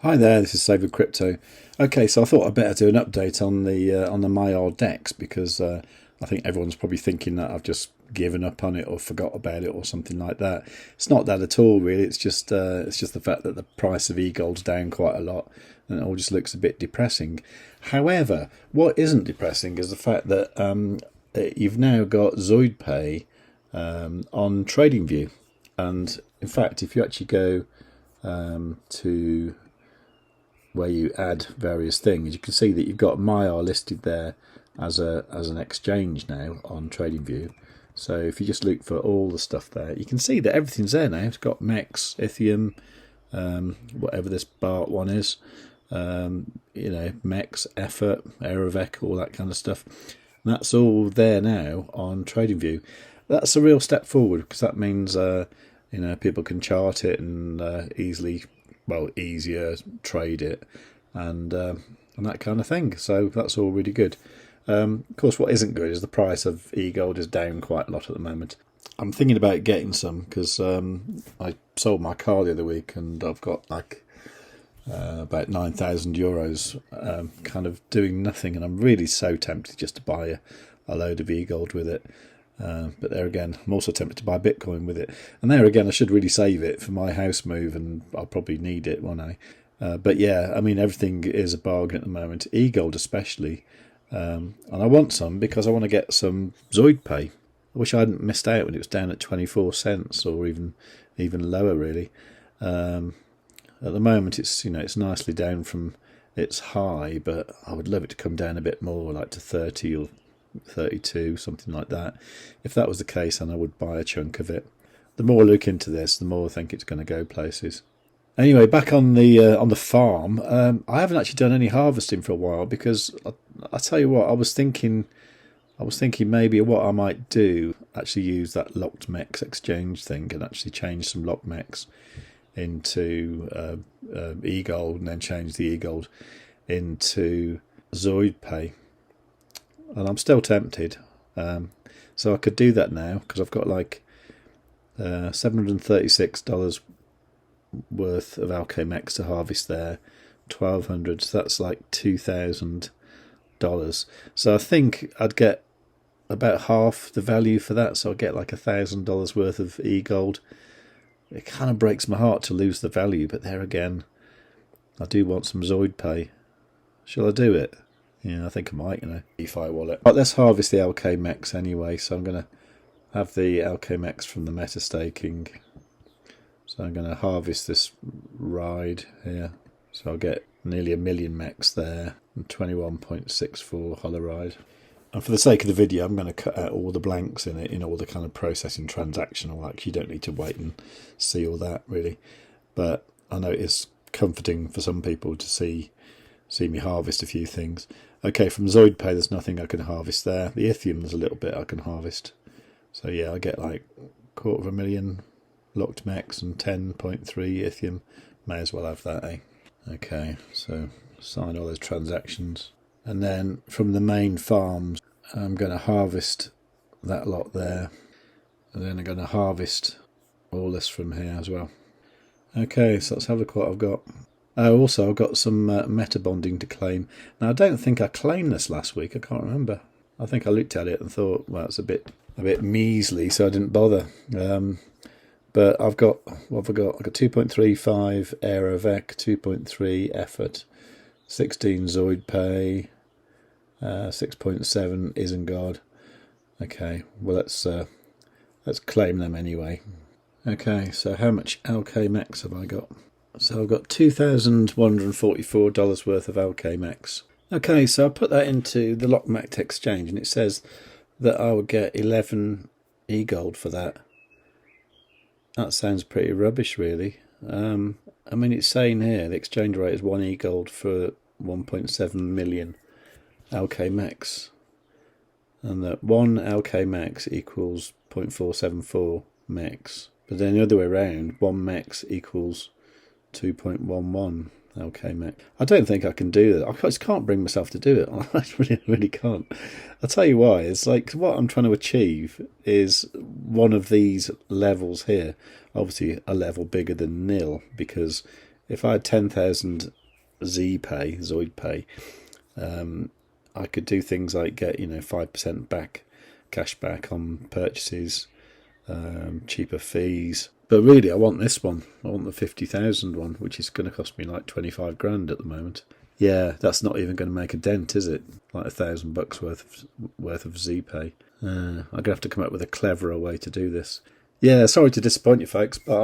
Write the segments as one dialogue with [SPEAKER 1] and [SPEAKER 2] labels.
[SPEAKER 1] Hi there, this is savewith.crypto. Okay, so I thought I'd better do an update on the Maiar Dex because I think everyone's probably thinking that I've just given up on it or forgot about it or something like that. It's not that at all, really. It's just the fact that the price of eGold's down quite a lot, and it all just looks a bit depressing. However, what isn't depressing is the fact that you've now got ZoidPay on TradingView, and in fact, if you actually go to where you add various things, you can see that you've got Maiar listed there as an exchange now on TradingView. So if you just look for all the stuff there, you can see that everything's there now. It's got Mex, Ethereum, whatever this BART one is, Mex, Effort, Aerovec, all that kind of stuff. And that's all there now on TradingView. That's a real step forward because that means people can chart it and easier trade it and that kind of thing. So that's all really good. Of course, what isn't good is the price of eGold is down quite a lot at the moment. I'm thinking about getting some because I sold my car the other week and I've got about €9,000 kind of doing nothing, and I'm really so tempted just to buy a load of eGold with it. But there again, I'm also tempted to buy Bitcoin with it. And there again, I should really save it for my house move, and I'll probably need it, won't I? But yeah, I mean, everything is a bargain at the moment, eGold especially. And I want some because I want to get some ZoidPay. I wish I hadn't missed out when it was down at 24 cents or even lower, really. At the moment, it's nicely down from its high, but I would love it to come down a bit more, like to 30 or 32, something like that. If that was the case, then I would buy a chunk of it. The more I look into this, the more I think it's going to go places. Anyway, back on the farm, I haven't actually done any harvesting for a while because I tell you what, I was thinking maybe what I might do, actually use that LockedMex.Exchange thing and actually change some LockedMex into eGold and then change the eGold into ZoidPay. And I'm still tempted, so I could do that now because I've got like $736 worth of LockedMex to harvest there, 1,200, so that's like $2,000. So I think I'd get about half the value for that, so I'd get like $1,000 worth of eGold. It kind of breaks my heart to lose the value, but there again, I do want some ZoidPay. Shall I do it? Yeah, I think I might, DeFi wallet. Right, let's harvest the LockedMex anyway. So I'm going to have the LockedMex from the meta staking. So I'm going to harvest this ride here. So I'll get nearly 1 million mex there and 21.64 hollow ride. And for the sake of the video, I'm going to cut out all the blanks in it, all the kind of processing transactional. Like, you don't need to wait and see all that really. But I know it's comforting for some people to see me harvest a few things. Okay, from ZoidPay, there's nothing I can harvest there. The Ethereum, there's a little bit I can harvest. So yeah, I get like 250,000 LockedMex and 10.3 Ethereum. May as well have that, eh? Okay, so sign all those transactions. And then from the main farms, I'm going to harvest that lot there. And then I'm going to harvest all this from here as well. Okay, so let's have a look what I've got. Also, I've got some meta bonding to claim. Now, I don't think I claimed this last week. I can't remember. I think I looked at it and thought, well, it's a bit measly, so I didn't bother. But I've got, what have I got? I've got 2.35 Aerovec, 2.3 Effort, 16 ZoidPay, 6.7 Isengard. Okay, well, let's claim them anyway. Okay, so how much LockedMex have I got? So I've got $2,144 worth of LockedMex. Okay, so I put that into the LockedMex.Exchange and it says that I would get 11 eGold for that. That sounds pretty rubbish, really. I mean, it's saying here the exchange rate is 1 eGold for 1.7 million LockedMex. And that 1 LockedMex equals 0.474 mex. But then the other way around, 1 mex equals 2.11 LockedMex. I don't think I can do that. I just can't bring myself to do it. I really can't. I'll tell you why. It's like what I'm trying to achieve is one of these levels here. Obviously a level bigger than nil because if I had 10,000 ZoidPay, I could do things like get 5% back cash back on purchases, cheaper fees. But really, I want this one. I want the 50,000 one, which is going to cost me like 25 grand at the moment. Yeah, that's not even going to make a dent, is it? Like $1,000 worth of ZPay. I'm gonna have to come up with a cleverer way to do this. Yeah, sorry to disappoint you, folks, but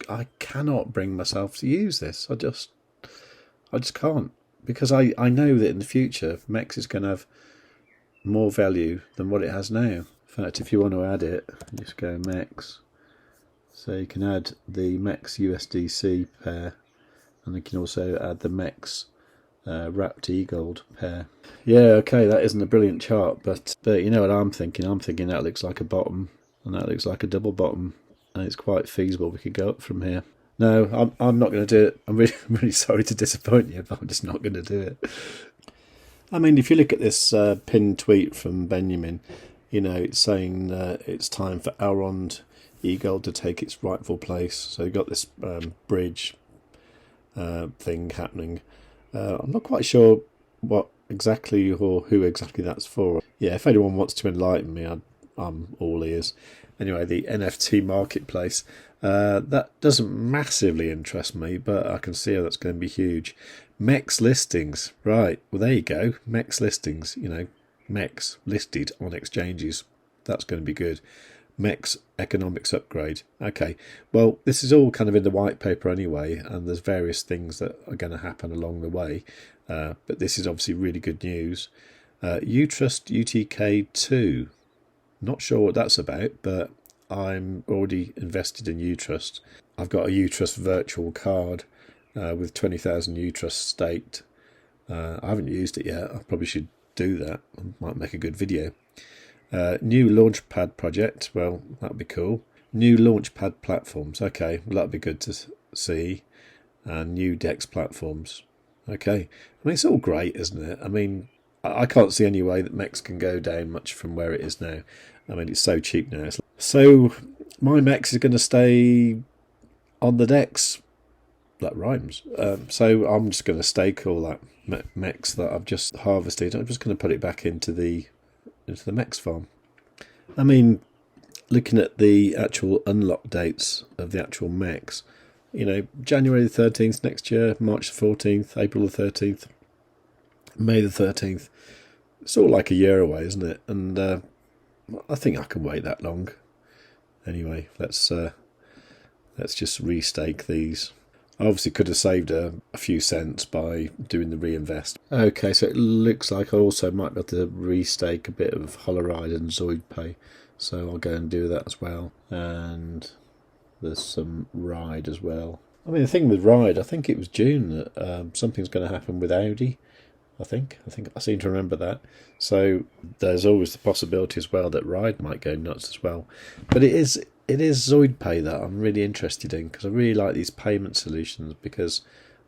[SPEAKER 1] I cannot bring myself to use this. I just can't, because I know that in the future Mex is going to have more value than what it has now. In fact, if you want to add it, just go Mex. So you can add the Mex USDC pair, and you can also add the Mex wrapped eGold pair. Yeah, okay, that isn't a brilliant chart, but you know what I'm thinking? I'm thinking that looks like a bottom, and that looks like a double bottom, and it's quite feasible we could go up from here. No, I'm not going to do it. I'm really sorry to disappoint you, but I'm just not going to do it. I mean, if you look at this pinned tweet from Benjamin, it's saying it's time for Elrond eGold to take its rightful place. So you've got this bridge thing happening. I'm not quite sure what exactly or who exactly that's for. Yeah, if anyone wants to enlighten me, I'm all ears. Anyway, the NFT marketplace, that doesn't massively interest me, but I can see how that's going to be huge. Mex listings, right, well there you go, Mex listings, Mex listed on exchanges, that's going to be good. Mex economics upgrade. Okay, well this is all kind of in the white paper anyway, and there's various things that are going to happen along the way, but this is obviously really good news. Utrust UTK2, not sure what that's about, but I'm already invested in Utrust. I've got a Utrust virtual card with 20,000 Utrust staked. I haven't used it yet. I probably should do that. I might make a good video. New Launchpad project. Well, that'd be cool. New Launchpad platforms. Okay, well, that'd be good to see. And new Dex platforms. Okay. I mean, it's all great, isn't it? I mean, I can't see any way that Mex can go down much from where it is now. I mean, it's so cheap now. So my Mex is going to stay on the Dex. That rhymes. So I'm just going to stake all that Mex that I've just harvested. I'm just going to put it back into the Mex farm. I mean, looking at the actual unlock dates of the actual Mex, January the 13th next year, March the 14th, April the 13th, May the 13th. It's all like a year away, isn't it? And I think I can wait that long. Anyway, let's just restake these. I obviously could have saved a few cents by doing the reinvest. Okay, so it looks like I also might be able to restake a bit of Holoride and ZoidPay. So I'll go and do that as well. And there's some Ride as well. I mean, the thing with Ride, I think it was June that something's going to happen with Audi. I think I seem to remember that. So there's always the possibility as well that Ride might go nuts as well. But it is ZoidPay that I'm really interested in, because I really like these payment solutions, because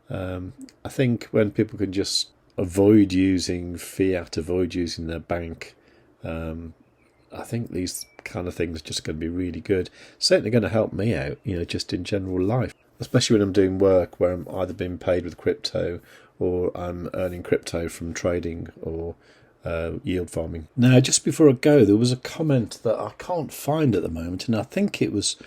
[SPEAKER 1] I think when people can just avoid using fiat, avoid using their bank, I think these kind of things are just going to be really good. Certainly going to help me out, just in general life, especially when I'm doing work where I'm either being paid with crypto or I'm earning crypto from trading or yield farming. Now, just before I go, there was a comment that I can't find at the moment, and I think it was.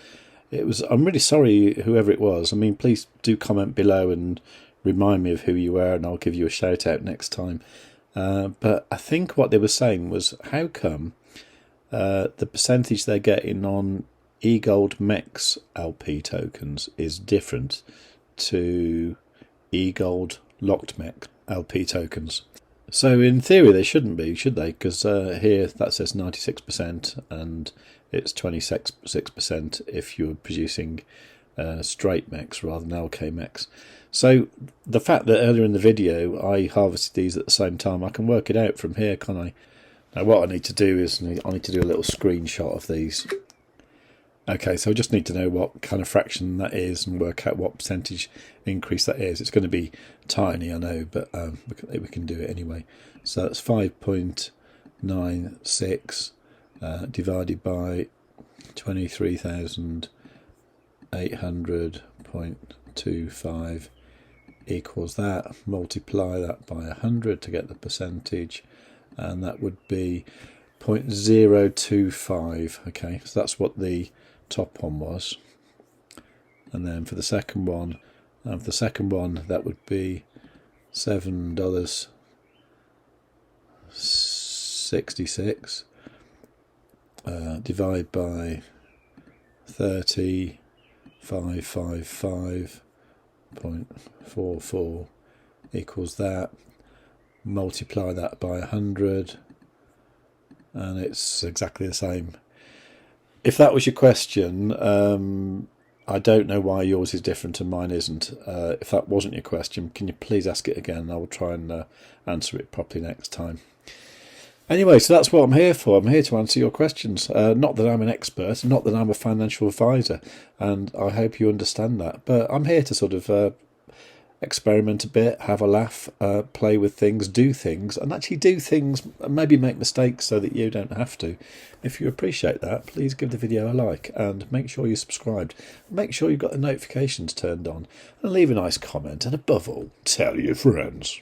[SPEAKER 1] I'm really sorry, whoever it was. I mean, please do comment below and remind me of who you were, and I'll give you a shout out next time. But I think what they were saying was, how come the percentage they're getting on eGold Mex LP tokens is different to eGold LockedMex LP tokens? So in theory they shouldn't be, should they? Because here that says 96% and it's 26% if you're producing straight Mex rather than LKMex. So the fact that earlier in the video I harvested these at the same time, I can work it out from here, can't I? Now what I need to do is I need to do a little screenshot of these. Okay, so I just need to know what kind of fraction that is and work out what percentage increase that is. It's going to be tiny, I know, but we can do it anyway. So that's 5.96 divided by 23,800.25 equals that. Multiply that by 100 to get the percentage, and that would be 0.025. Okay, so that's what the top one was. And then for the second one, that would be $7.66. Divide by 3555.44 equals that. Multiply that by 100, and it's exactly the same. If that was your question, I don't know why yours is different and mine isn't. If that wasn't your question, can you please ask it again? I will try and answer it properly next time. Anyway, so that's what I'm here for. I'm here to answer your questions. Not that I'm an expert, not that I'm a financial advisor, and I hope you understand that. But I'm here to sort of experiment a bit, have a laugh, play with things, and actually do things, maybe make mistakes so that you don't have to. If you appreciate that, please give the video a like and make sure you're subscribed. Make sure you've got the notifications turned on and leave a nice comment, and above all, tell your friends.